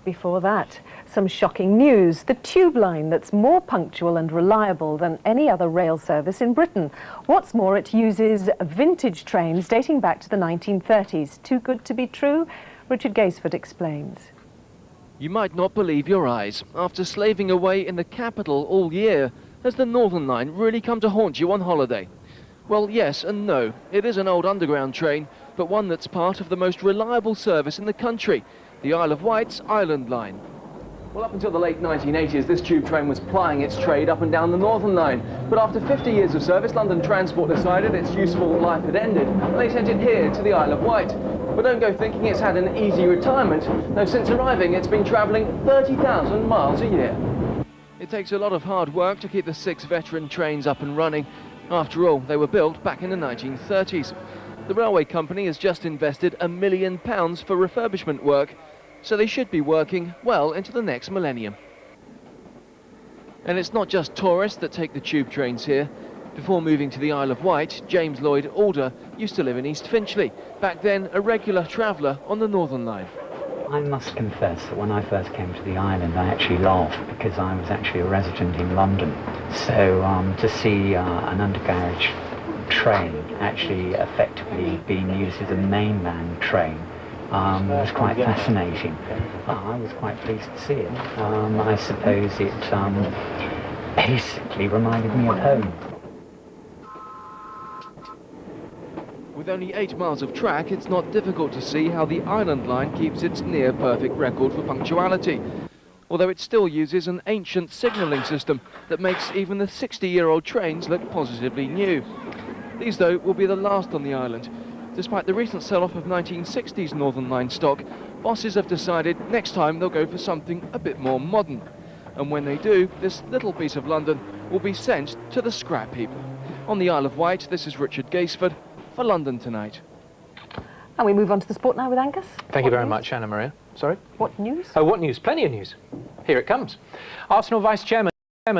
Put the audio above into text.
before that. Some shocking news. The tube line that's more punctual and reliable than any other rail service in Britain. What's more, it uses vintage trains dating back to the 1930s. Too good to be true? Richard Gaisford explains. You might not believe your eyes. After slaving away in the capital all year, has the Northern Line really come to haunt you on holiday? Well, yes and no. It is an old underground train, but one that's part of the most reliable service in the country, the Isle of Wight's Island Line. Well, up until the late 1980s, this tube train was plying its trade up and down the Northern Line. But after 50 years of service, London Transport decided its useful life had ended, and they sent it here to the Isle of Wight. But don't go thinking it's had an easy retirement. No, since arriving, it's been travelling 30,000 miles a year. It takes a lot of hard work to keep the 6 veteran trains up and running. After all, they were built back in the 1930s. The railway company has just invested £1 million for refurbishment work, so they should be working well into the next millennium. And it's not just tourists that take the tube trains here. Before moving to the Isle of Wight, James Lloyd Alder used to live in East Finchley, back then a regular traveller on the Northern Line. I must confess that when I first came to the island, I actually laughed because I was actually a resident in London. So to see an undercarriage train actually effectively being used as a mainland train was quite fascinating. I was quite pleased to see it. I suppose it basically reminded me of home. With only 8 miles of track, it's not difficult to see how the Island Line keeps its near-perfect record for punctuality, although it still uses an ancient signalling system that makes even the 60-year-old trains look positively new. These, though, will be the last on the island. Despite the recent sell-off of 1960s Northern Line stock, bosses have decided next time they'll go for something a bit more modern. And when they do, this little piece of London will be sent to the scrap heap. On the Isle of Wight, this is Richard Gaisford for London Tonight. And we move on to the sport now with Angus. Thank you very much, Anna Maria. Sorry? What news? Oh, what news? Plenty of news. Here it comes. Arsenal Vice Chairman